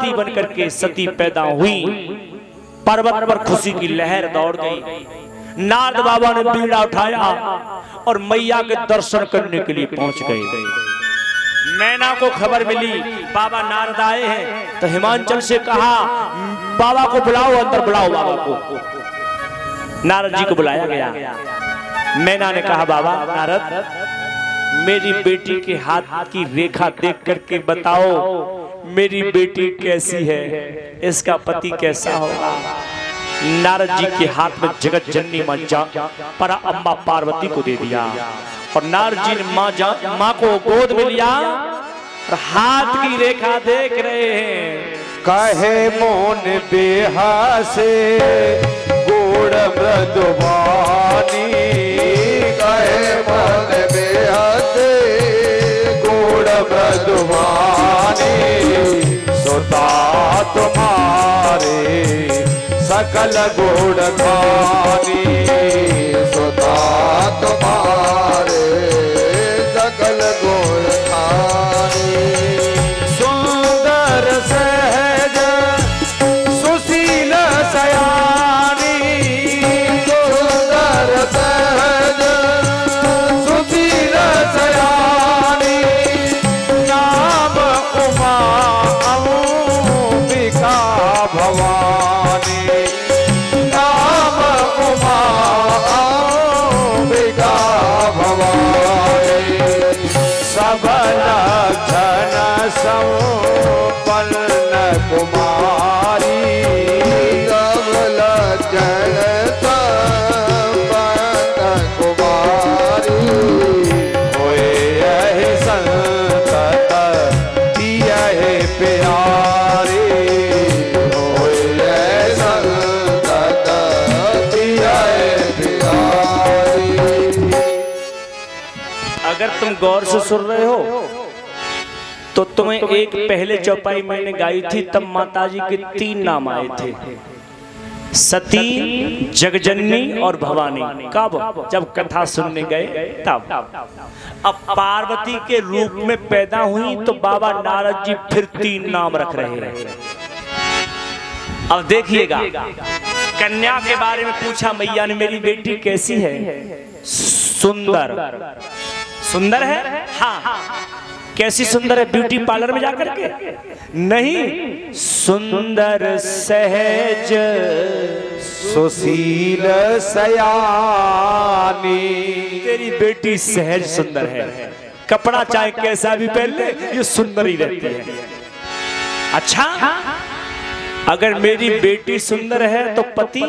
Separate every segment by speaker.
Speaker 1: पार्वती बनकर के सती पैदा हुई। पर्वत पर खुशी की लहर दौड़ गई। नारद बाबा ने बीड़ा उठाया और मैया के दर्शन करने के लिए पहुंच गए। मैना को खबर मिली बाबा नारद आए हैं, तो हिमांचल से कहा बाबा को बुलाओ, अंदर बुलाओ बाबा को। नारद जी को बुलाया गया। मैना ने कहा बाबा नारद, मेरी बेटी के हाथ की रेखा देख करके बताओ मेरी बेटी कैसी है, इसका पति कैसा होगा। नारद जी के हाथ में जगत जननी परा अम्मा पार्वती को दे दिया और नारद जी ने माँ को गोद में लिया और हाथ की रेखा देख रहे हैं।
Speaker 2: कहे मोन बेहासे गोड़ मृदुवानी, कहे मोन बेहासे गोड़ मृदुवानी, सुता तुम्हारे सकल गोड़ खानी, सुता तुम्हारे सकल गोड़ खानी। सुंदर सहज सुशील सयानी, सुंदर सहज सुशील सयानी, नाम उमा अंबिका भवानी, नाम उमा अंबिका भवानी। सब लक्षण संपन्न कुमारी, सब लक्षण संपन्न कुमारी, होए यही संतत यही प्यारी, होए यही संतत यही प्यारी।
Speaker 1: अगर तुम गौर से सुन रहे हो तो तुम्हें एक पहले चौपाई मैंने गाई थी, तब माताजी के 3 नाम आए थे, सती, जगजननी और भवानी। कब? जब कथा सुनने गए तब। अब पार्वती के रूप में पैदा हुई तो बाबा नारद जी फिर 3 नाम रख रहे हैं। अब देखिएगा, कन्या के बारे में पूछा मैया ने, मेरी बेटी कैसी है? सुंदर। सुंदर है? हाँ। कैसी सुंदर है? ब्यूटी पार्लर में जाकर के? नहीं, सुंदर सहज
Speaker 2: सुशील सयानी।
Speaker 1: तेरी बेटी सहज सुंदर है, कपड़ा चाहे कैसा भी पहन ले ये सुंदर ही रहती है। अच्छा, अगर मेरी बेटी सुंदर है तो पति,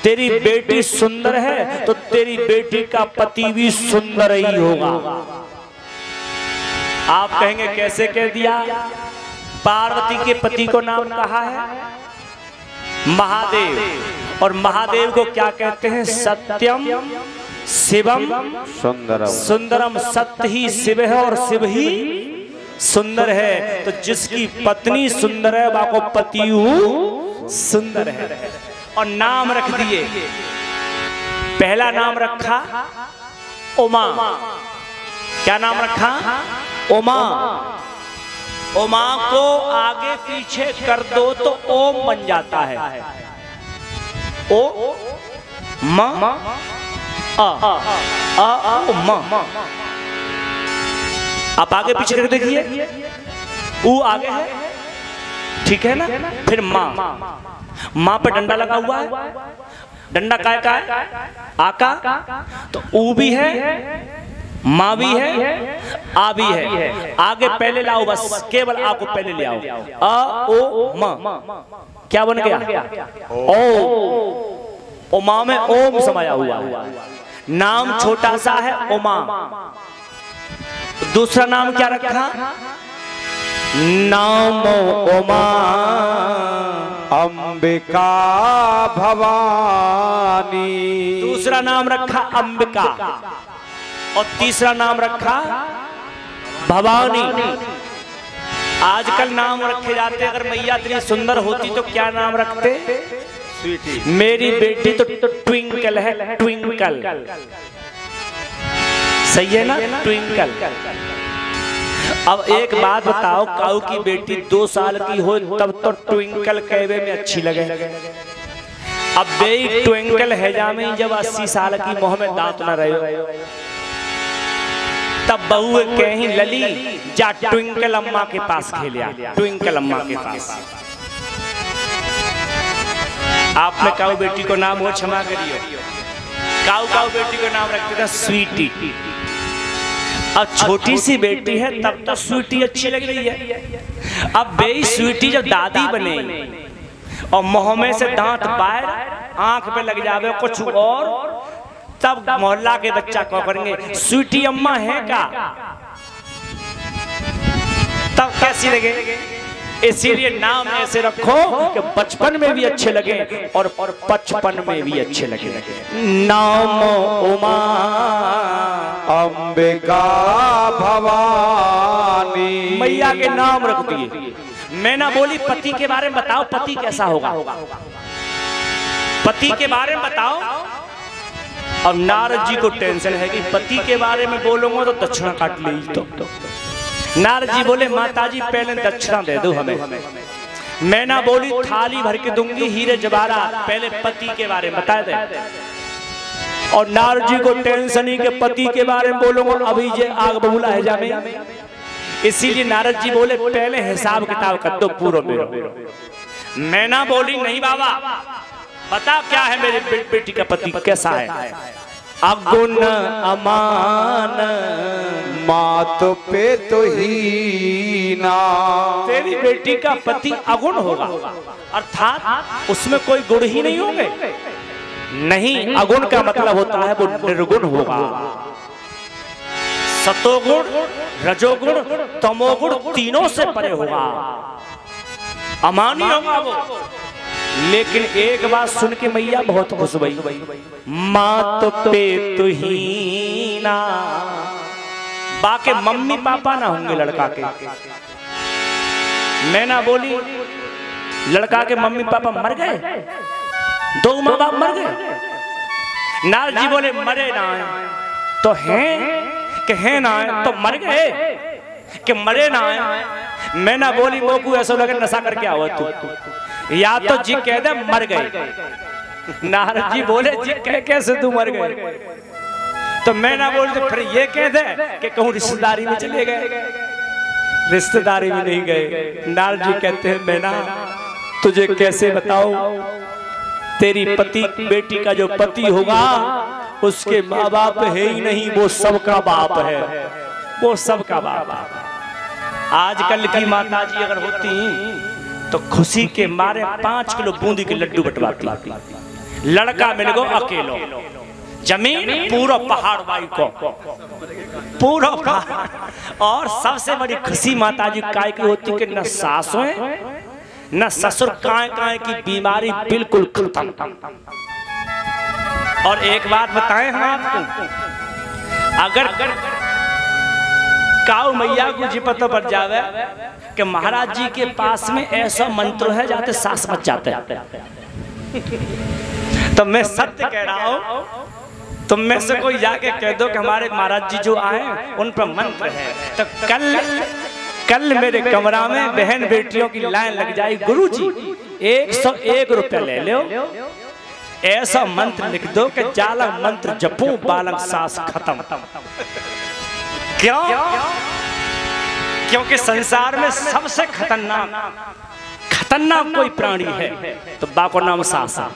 Speaker 1: तेरी बेटी सुंदर है तो तेरी बेटी का पति भी सुंदर ही होगा। आप कहेंगे कैसे कह दिया? पार्वती के पति को नाम कहा है महादेव, और महादेव को क्या कहते हैं? सत्यम शिवम
Speaker 2: सुंदरम।
Speaker 1: सुंदरम। सत्य ही शिव है और शिव ही सुंदर है। तो जिसकी पत्नी सुंदर है वाको पति सुंदर है। और नाम रख दिए। पहला नाम रखा उमा। क्या नाम रखा? उमा। उमा को आगे पीछे कर दो तो ओम बन जाता है। ओ मा आ उमा। आप आगे पीछे करके देखिए, ऊ आगे है, ठीक है ना? फिर माँ, माँ पे डंडा लगा हुआ है। डंडा काय का है? आका। तो ऊ भी है, माँ भी है, आ भी है। आगे पहले लाओ, बस केवल आ को पहले ले आओ। आ ओ माँ क्या बन गया? ओ। उमा में ओम समाया हुआ है। नाम छोटा सा है उमा। दूसरा नाम क्या रखा? नाम उमा
Speaker 2: अंबिका भवानी।
Speaker 1: दूसरा नाम रखा अंबिका और तीसरा नाम रखा भवानी। आजकल नाम रखे जाते, अगर मैया इतनी सुंदर होती तो क्या नाम रखते? मेरी बेटी तो ट्विंकल है, ट्विंकल। सही है ना? ट्विंकल। अब एक बात बताओ, काऊ की बेटी 2 साल की हो तब तो ट्विंकल कहवे में अच्छी लगे। अब बे ट्विंकल हैजामे जब 80 साल की मुंह में दांत न रहे, तब बहू कहीं लली जा ट्विंकल अम्मा के पास खेलिया। ट्विंकल अम्मा के पास आपने काऊ बेटी को नाम हो, क्षमा करियो, काऊ बेटी को नाम रखते थे स्वीटी। अब छोटी सी बेटी है तब तो स्वीटी अच्छी लग रही है। अब बे स्वीटी जब दादी बने और मुंह में से दांत बाहर आंख पे लग जावे कुछ और, तब मोहल्ला के बच्चा को करेंगे स्वीटी अम्मा है का, तब कैसी लगे। इसीलिए नाम ऐसे रखो कि बचपन में भी अच्छे लगे और 55 में भी अच्छे लगे। नाम उमा
Speaker 2: अंबिका भवानी,
Speaker 1: मैया के नाम रख दिए। मैं ना बोली पति के बारे में बताओ, पति कैसा होगा, पति के बारे में बताओ। अब नारद जी को टेंशन है कि पति के बारे में बोलूंगा तो दक्षिणा काट ली। तो नारद जी बोले माताजी पहले दक्षिणा दे दो हमें। मैं ना बोली थाली भर के दूंगी हीरे जवाहरात, पहले पति के बारे में बता दे। और नारद जी को टेंशन ही के पति के बारे में बोलूंगा अभी जे आग बबूला है जामे। इसीलिए नारद जी बोले पहले हिसाब किताब कर दो पूरा मेरा। मैं ना बोली नहीं बाबा, बता क्या है मेरे बेटी का पति कैसा है। अगुण अमान
Speaker 2: मात पे तो हीना,
Speaker 1: तेरी बेटी का पति अगुण होगा, अर्थात उसमें कोई गुण ही नहीं होंगे। नहीं, अगुण का मतलब होता है वो निर्गुण होगा। सतोगुण, रजोगुण, तमोगुण तीनों से परे होगा, अमानी होगा वो। लेकिन एक बात सुन के मैया बहुत खुश हुई, मात पे तुहीना। बाकी मम्मी पापा ना होंगे लड़का के। मैं ना बोली लड़का के मम्मी पापा मर गए, 2 माँ बाप मर गए। नारद जी बोले मरे ना तो हैं कि हैं ना तो मर गए कि मरे ना। मैं ना बोली मोकू ऐसा लगे नशा करके आओ तू, या तो जी कह दे मर गए। नारद जी बोले जी कह कैसे तू मर गए। तो मैं ना बोली तो फिर ये कह दे कि कहूँ रिश्तेदारी में चले गए। रिश्तेदारी में नहीं गए। नारद जी कहते हैं मैं ना तुझे कैसे बताऊं, तेरी पति बेटी का जो पति होगा उसके माँ बाप है ही नहीं, वो सबका बाप है, वो सबका बाप है। आजकल की माता जी अगर होती तो खुशी के मारे 5 किलो बूंदी के लड्डू बंटवाती। लड़का मिल गो अकेलो, जमीन पूरा पहाड़ बाई को पूरा पहाड़। और सबसे बड़ी खुशी माता जी काय की होती कि न सासों न ससुर, काय की बीमारी बिल्कुल खत्म। और एक बात बताएं हम आपको, अगर काऊ मैया को जी पता पड़ जावे कि महाराज जी के पास में ऐसा मंत्र है जाते सास मच जाते तो मैं सत्य कह रहा हूं, तुम में से कोई जाके कह दो कि हमारे महाराज जी जो आए उन पर मंत्र है, तो कल मेरे कमरा में बहन बेटियों की लाइन लग जाए, गुरुजी 101 रुपया ले लो, ऐसा मंत्र लिख दो कि जाला मंत्र जपो बालक सास खत्म। क्यों? क्योंकि संसार में सबसे खतरनाक कोई प्राणी है तो बा को नाम सास है।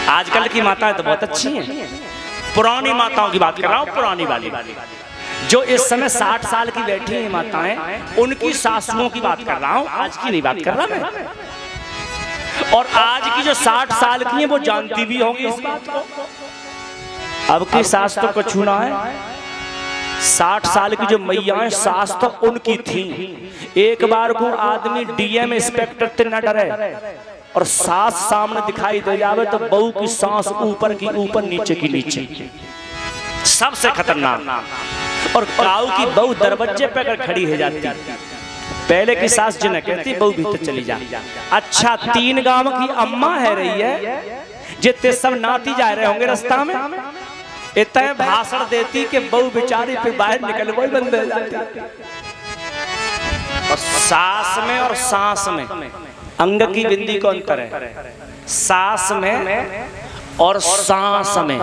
Speaker 1: आजकल की माताएं तो बहुत अच्छी हैं, पुरानी माताओं की बात कर रहा हूं, पुरानी वाली जो इस समय 60 साल की बैठी हैं माताएं, उनकी सासुओं की बात कर रहा हूं, आज की नहीं बात कर रहा मैं। और आज की जो 60 साल की हैं वो जानती भी होंगी इस बात को। अब की सास तो कुछ ना है, 60 साल की जो मैयाएं सास तो उनकी थी। एक बार को आदमी डीएम इंस्पेक्टर से न डरे और सास सामने दिखाई दे जावे तो बहू की सांस ऊपर की ऊपर नीचे की नीचे, सबसे खतरनाक। और काऊ की बहू दरवाजे पे अगर खड़ी हो जाती, पहले की सास जिन्हें कहती बहू भीतर चली जा। अच्छा 3 गांव की अम्मा है रही है जितने सब नाती जा रहे होंगे रास्ता में, इतने भाषण देती कि बहु बेचारी फिर बाहर निकल वही बंद हो जाती। और सास में और सांस में अंग की बिंदी को अंतर है। सांस में और सांस में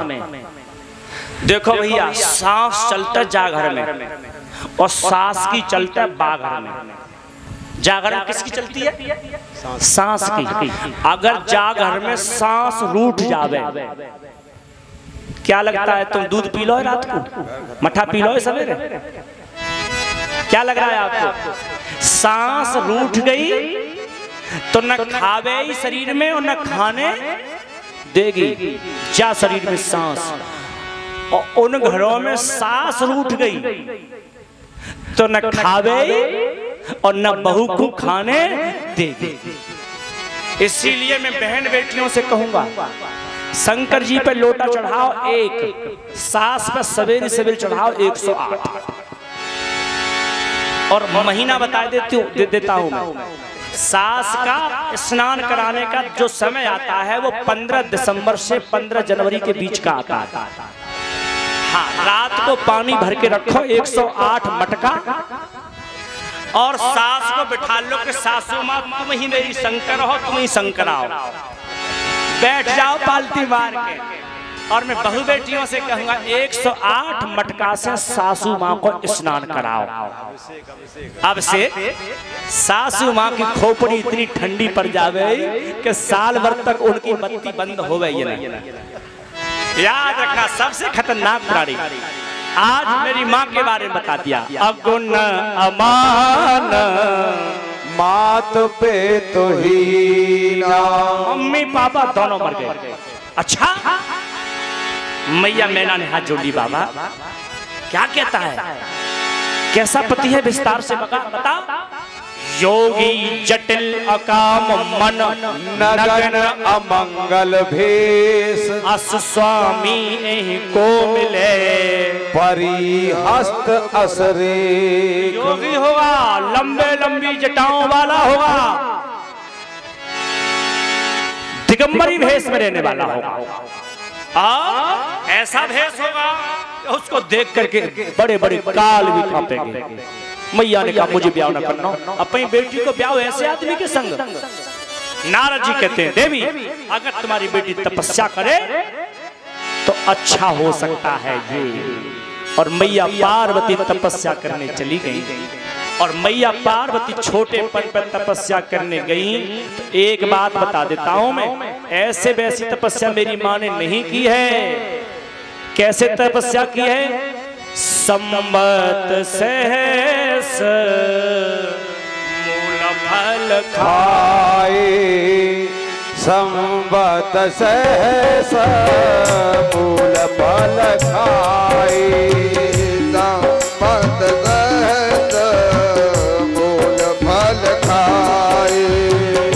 Speaker 1: देखो भैया, सांस चलता जागर में और सांस की चलता बागर में। जागर में किसकी चलती है? सांस की। अगर जागर में सांस रूठ जावे, क्या लगता है? तुम दूध पी लो रात को, मठा पी लो सवेरे, क्या लग रहा है आपको? सांस रूठ गई तो न खावे शरीर में और न खाने देगी। जा शरीर में सांस, और उन घरों में सांस रूठ गई तो न खावे और न बहू को खाने देगी। इसीलिए मैं बहन बेटियों से कहूंगा, शंकर जी पे लोटा चढ़ाओ 1, सास पे सवेरे सवेरे चढ़ाओ 108। और महीना बता देता हूं मैं। सास का स्नान कराने का जो समय आता है वो 15 दिसंबर से 15 जनवरी के बीच का आता है। हाँ, रात को पानी भर के रखो 108 मटका, और सास को बिठा लो कि सासू माँ तुम ही मेरी शंकर हो, तुम ही शंकर आओ, बैठ जाओ पालती मार के। और मैं बहू बेटियों से कहूंगा 108 मटका से सासू माँ को स्नान कराओ। अब से सासू माँ की खोपड़ी इतनी ठंडी पड़ जावे कि साल भर तक उनकी बत्ती बंद हो गई है। याद रखना, सबसे खतरनाक प्राणी। आज मेरी माँ के बारे में बता दिया। अगुण अमान
Speaker 2: मात पे तो ही ना।
Speaker 1: मम्मी पापा दोनों मर गए। अच्छा, मैया मैना ने हाथ जोड़ ली। बाबा क्या कहता है? कैसा पति है? विस्तार से बता। योगी जटिल अकाम मन
Speaker 2: नगन अमंगल भेष
Speaker 1: अस स्वामी को मिले
Speaker 2: परी हस्त असरे।
Speaker 1: योगी होगा, लंबे लंबी जटाओं वाला होगा, दिगंबरी भेष में रहने वाला होगा। ऐसा भेष होगा उसको देख करके बड़े बड़े काल भी कांपेंगे। मैया ने कहा मुझे ब्याह न करना, अपनी बेटी को ब्याह ऐसे आदमी के संग। नारद जी कहते हैं देवी अगर तुम्हारी बेटी तपस्या करे तो अच्छा हो सकता है ये। और मैया पार्वती तपस्या करने चली गई। और मैया पार्वती छोटेपन पर तपस्या करने गई। तो एक बात बता देता हूं मैं, ऐसे वैसी तपस्या मेरी माँ ने नहीं की है। कैसे तपस्या की है? संबत सहस मूल फल
Speaker 2: खाए, संबत सहस मूल फल खाए। संबत सहस मूल फल खाए।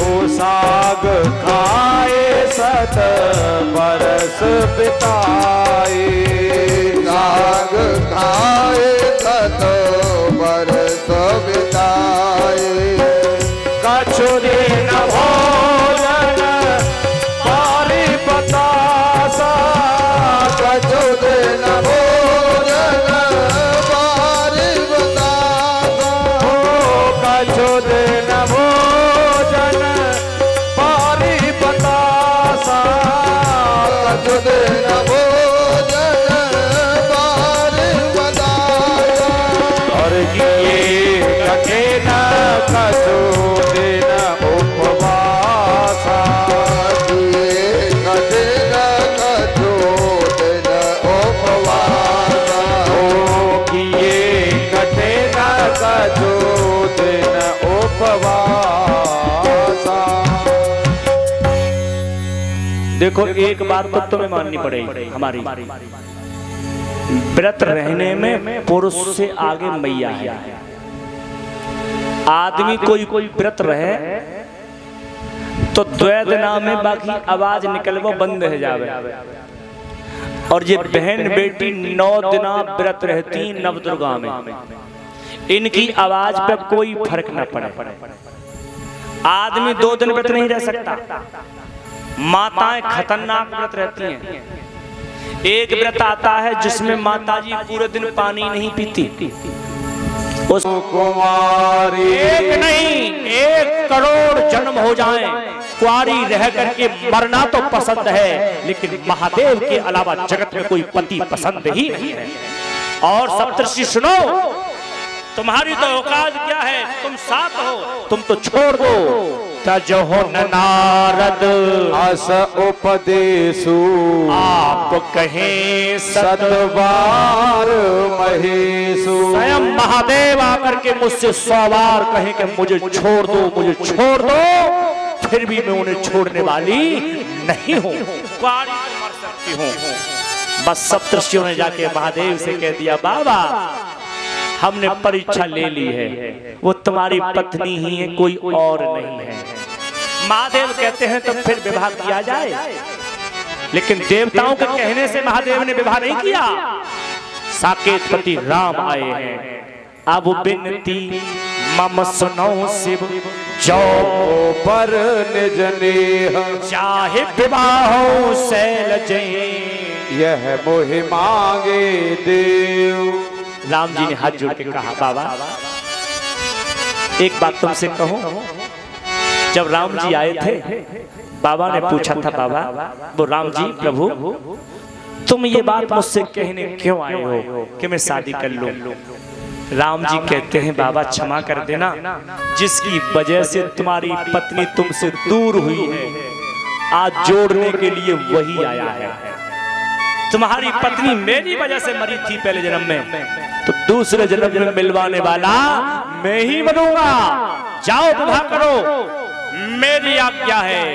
Speaker 2: ओ साग खाए सत बरस बिताए। साग खाए सत बरस बिताए। कछु दिन भोजन पारी बतासा। कछु दिन भोजन पारी बतासा। कछु दिन भोजन पारी बतासा। कछु दिन
Speaker 1: देखो एक बात तो तुम्हें माननी पड़ेगी हमारी, व्रत रहने में पुरुष से आगे मैया है। आदमी कोई व्रत रहे तो द्वैत नाम में बाकी आवाज निकलवा बंद हो जावे। और ये बहन बेटी 9 दिना व्रत रहती नवदुर्गा में, इनकी आवाज पे कोई फर्क न पड़े। आदमी 2 दिन व्रत नहीं रह सकता। माताएं खतरनाक व्रत रहती हैं। एक व्रत आता है जिसमें माताजी पूरे दिन पानी नहीं पीती। उस
Speaker 2: कुमारी
Speaker 1: एक नहीं 1 करोड़ जन्म हो जाएं, कुंवारी रह करके मरना तो पसंद है, लेकिन महादेव के अलावा जगत में कोई पति पसंद ही नहीं है। और सप्तर्षि सुनो, तुम्हारी तो औकात क्या है, तुम साथ हो, तुम तो छोड़ दो। तजहो नारद
Speaker 2: अस उपदेशु
Speaker 1: आप कहें
Speaker 2: सतबार महेशु।
Speaker 1: स्वयं महादेव आकर के मुझसे 100 बार कहें कि मुझे छोड़ दो, मुझे छोड़ दो, फिर भी मैं उन्हें छोड़ने वाली नहीं हूँ। कुंवारी तो मर सकती हूँ। बस सप्तर्षियों ने जाके महादेव से कह दिया, बाबा हमने परीक्षा ले ली है, वो तुम्हारी पत्नी ही है, कोई और नहीं है। महादेव कहते हैं तो फिर विवाह किया जाए, लेकिन देवताओं के कहने से महादेव ने विवाह नहीं किया। साकेत पति राम आए हैं, अब बिनती मम सुनो शिव, जो
Speaker 2: पर निज नेह
Speaker 1: चाहे विवाह शैलज,
Speaker 2: यह मोहि मांगे देव।
Speaker 1: राम जी ने हाथ जोड़ के कहा, बाबा एक बात तुमसे कहूं। जब राम जी आए थे, बाबा ने पूछा था, बाबा वो राम जी प्रभु तुम ये बात मुझसे कहने क्यों आए हो कि मैं शादी कर लूं? राम जी कहते हैं, बाबा क्षमा कर देना, जिसकी वजह से तुम्हारी पत्नी तुमसे दूर हुई है, आज जोड़ने के लिए वही आया है। तुम्हारी पत्नी मेरी वजह से मरी थी पहले जन्म में, तो दूसरे जन्म में मिलवाने वाला मैं ही बनूंगा। जाओ विवाह करो, मेरी आज्ञा है।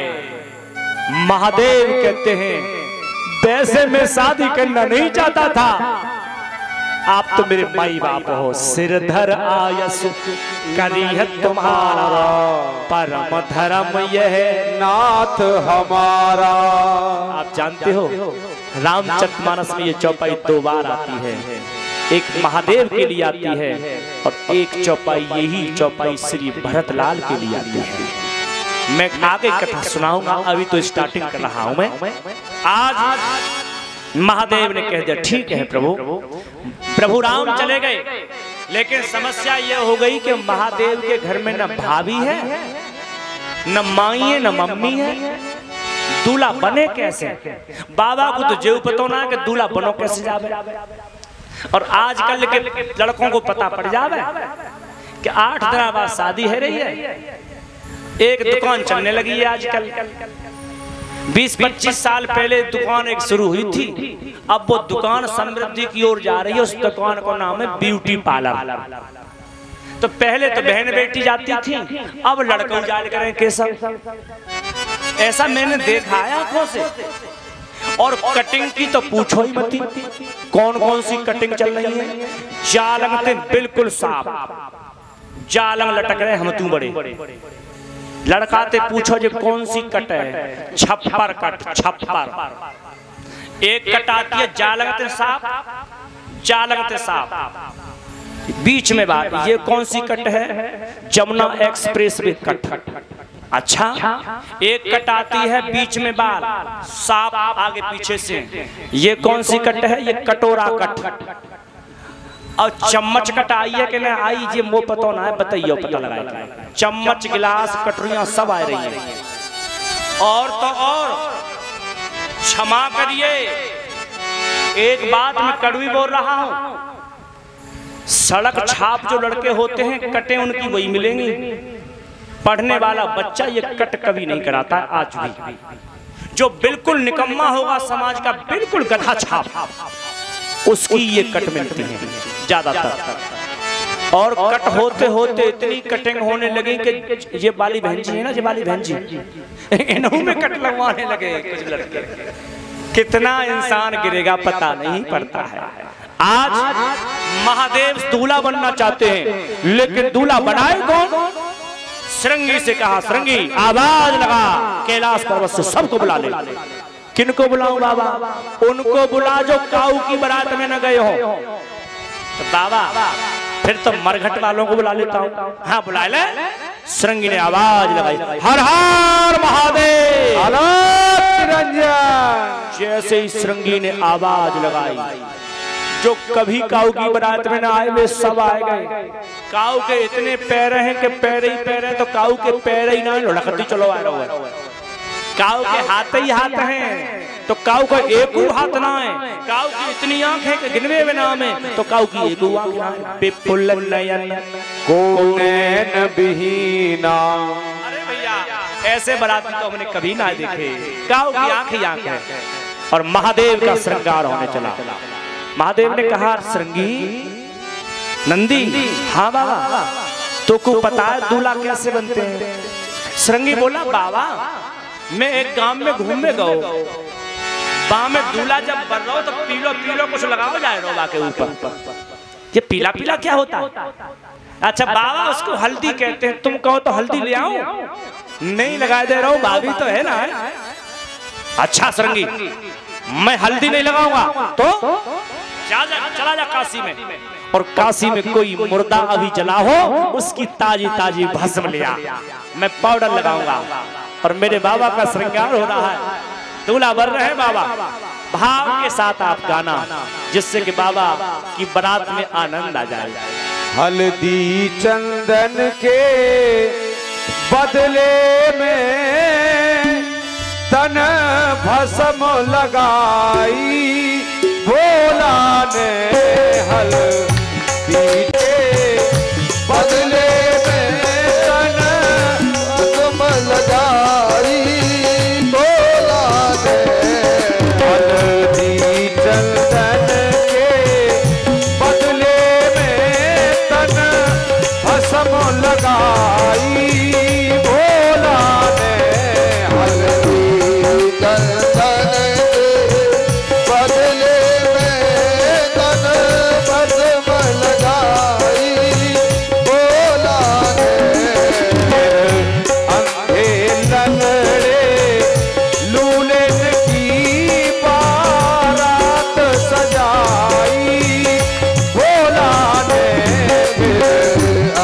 Speaker 1: महादेव कहते हैं, वैसे मैं शादी करना नहीं चाहता था, आप तो मेरे माई बाप हो, सिरधर आयस करिह तुम्हारा, परम धर्म यह
Speaker 2: नाथ हमारा।
Speaker 1: आप जानते हो रामचरितमानस में ये चौपाई 2 बार आती है, एक महादेव के लिए आती है और एक चौपाई यही चौपाई श्री भरतलाल के लिए आती है। मैं आगे कथा सुनाऊंगा, अभी तो स्टार्टिंग कर रहा हूं मैं। आज महादेव ने कह दिया, ठीक है प्रभु। प्रभु राम चले गए, लेकिन समस्या यह हो गई कि महादेव के घर में न भाभी है, न माई है, न मम्मी है, दूल्हा बने कैसे? बाबा को तो जेव पतो ना कि दूल्हा बनो कैसे जावे। और आजकल के लड़कों को पता पड़ जावे कि 8 दिन बाद शादी है रही है, एक दुकान चलने लगी है आजकल। 20-25 साल पहले दुकान एक शुरू हुई थी, अब वो दुकान समृद्धि की ओर जा रही है। उस दुकान का नाम है ब्यूटी पार्लर। तो पहले तो बहन बेटी जाती थी, अब लड़के जाल करें केसर। ऐसा मैंने देखा है आंखों से। और कटिंग की तो पूछो ही मत, कौन कौन सी कटिंग चल रही है। जालंग थे बिल्कुल साफ, जालंग लटक रहे हम तू बड़े। लड़काते पूछो जो कौन सी कट है, छप्पर कट, छप्पर। एक कट आती है जालंग थे साफ, जालंग थे साफ। बीच में बात, ये कौन सी कट है, जमुना एक्सप्रेस वे कट। अच्छा, एक कट आती है बीच में बाल साफ आगे पीछे से, ये कौन सी कट है, ये कटोरा कट। और चम्मच कट आई है कि नहीं आई, ये मो पता ना है, बताइए पता लगाए। चम्मच गिलास कटोरियां सब आ रही है। और तो और क्षमा करिए, एक बात मैं कड़वी बोल रहा हूं, सड़क छाप जो लड़के होते हैं कटे उनकी वही मिलेंगी। पढ़ने वाला बच्चा ये कट कभी नहीं कराता आज भी। जो बिल्कुल निकम्मा होगा समाज का, बिल्कुल गधा छाप, उसकी ये कट मिलती है ज्यादातर। और कट होते होते इतनी कटिंग होने लगी कि ये बाली बहन जी है ना, ये बाली बहन जी, इन्हों में कट लगवाने लगे कुछ लड़के। कितना इंसान गिरेगा पता नहीं पड़ता है। आज महादेव दूल्हा बनना चाहते हैं, लेकिन दूल्हा बनाए कौन? श्रृंगी से कहा, श्रृंगी आवाज लगा, कैलाश पर्वत से सबको बुला ले। किनको बुलाऊं बाबा? उनको बुला जो काऊ की बारात में न गए हो। तो बाबा फिर तो मरघट वालों को बुला लेता हूं। हाँ बुला ले। श्रृंगी ने आवाज लगाई, हर हर महादेव। जैसे ही श्रृंगी ने आवाज लगाई, जो कभी काऊ की बारात में ना आए वे सब आए गए। काऊ के इतने पैर हैं कि पैर ही पैर है, तो काऊ के पैर ही ना लुढ़कती चलो आ रहा है। काऊ के हाथ ही हाथ हैं, तो काऊ का एक हाथ ना है। काऊ की इतनी आंख है कि गिनवे में नाम है, तो काऊ की एक आंख ना है। बेपुल नयन
Speaker 2: को नैन बिहीना।
Speaker 1: अरे भैया ऐसे बाराती तो हमने कभी ना देखे। काऊ की आंख ही आंख है। और महादेव का श्रृंगार होने चला। महादेव ने कहा, श्रृंगी नंदी, हाँ बाबा तो को पता है दूल्हा कैसे बनते हैं? श्रृंगी बोला, बाबा मैं एक गांव में घूमने गयो, गांव में दूल्हा जब बन रहा हो तो पीलो पीलो कुछ लगाओ जाए रोबा के ऊपर। ये पीला पीला क्या होता है? अच्छा बाबा उसको हल्दी कहते हैं, तुम कहो तो हल्दी ले आओ। नहीं लगाए दे रहा हूँ, भाभी तो है ना। अच्छा श्रृंगी मैं हल्दी नहीं लगाऊंगा, तो चला जा काशी में, और काशी में कोई मुर्दा अभी जला हो उसकी ताजी ताजी भस्म लिया, मैं पाउडर लगाऊंगा और मेरे बाबा का श्रृंगार हो रहा है, दूल्हा बन रहे हैं बाबा। भाव के साथ आप गाना, जिससे कि बाबा की बारात में आनंद आ जाए।
Speaker 2: हल्दी चंदन के बदले में तन भस्म लगाई, भोला ने हल्दी के बदले में तन भस्म लगाई, भोला ने हल्दी चंदन के बदले में तन भस्म लगाई, भोला ने हल्दी चंदन बदले में तन भस्म लगाई, भोला ने अंधे लंगड़े लूले की बारात सजाई, भोला ने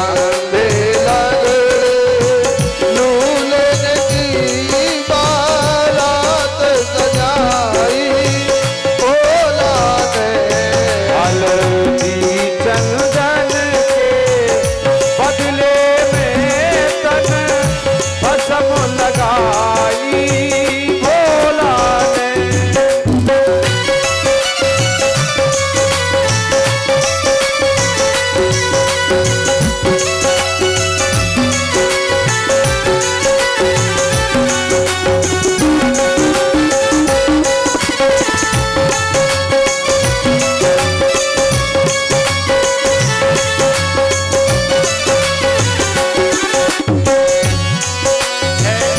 Speaker 2: अंधे लंगड़े लूले की बारात सजाई, भोला ने हल्दी चंदन के बदले में तन भस्म लगाई, भोला ने।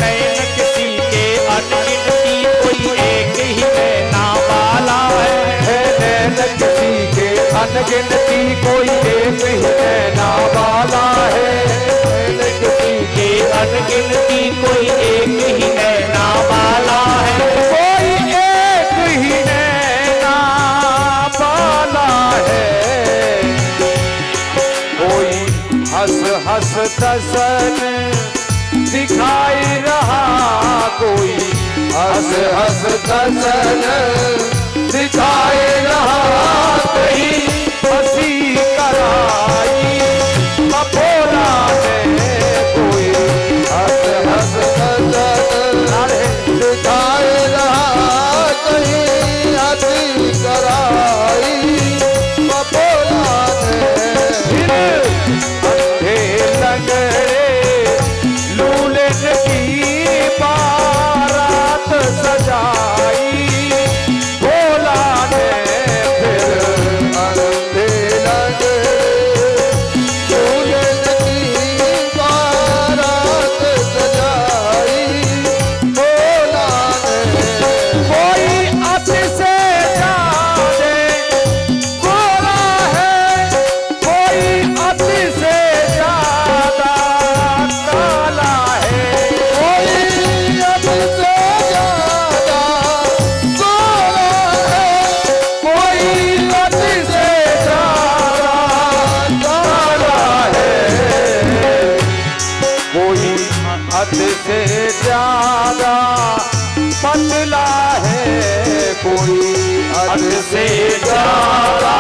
Speaker 1: नैन किसी के अनगिनती कोई एक ही नैना वाला है।
Speaker 2: नैन किसी के अनगिनती कोई एक ही नैना वाला है, नैन किसी
Speaker 1: के अनगिनती कोई एक ही नैना वाला है।
Speaker 2: कोई एक ही नैना वाला है, कोई हंस हंस दर्शन दिखाई रहा, कोई हंस हंस दर्शन दिखाई रहा, कहीं हंसी कराई, भोला ने कोई हंस हंस दर्शन दिखाई रहा, कहीं हंसी कराई, भोला ने अंधे लंगड़े लूले की बारात सजाई, भोला ने फिर अंधे लंगड़े हद से ज्यादा पतला है कोई, हद से ज्यादा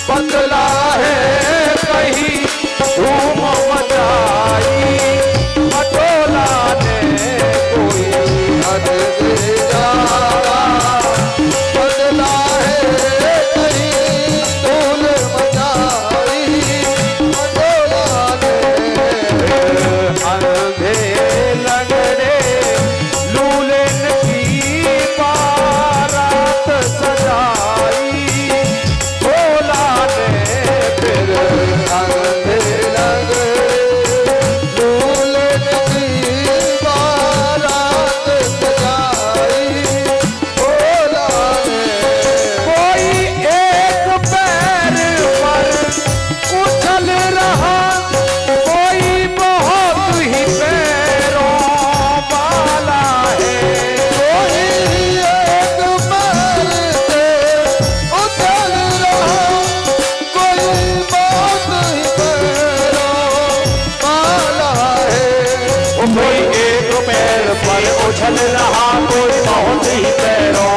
Speaker 2: पतला है, कहीं धूम मचाई पटोला ने कोई, हद से ज्यादा पतला है, कहीं धूल मचाई पटोला ने, अंधे लंगड़े लूलन की बारात सजाई भोला ने, फिर अंधे लंगड़े लूलन की बारात सजाई भोला ने। कोई एक पैर पर उछल रहा, कोई बहुत ही पैरों वाला है, कोई एक पैर से उछल रहा, कोई बहुत ही पैरों वाला है,
Speaker 1: कोई एक पैर पर उछल रहा, कोई बहुत ही पैरों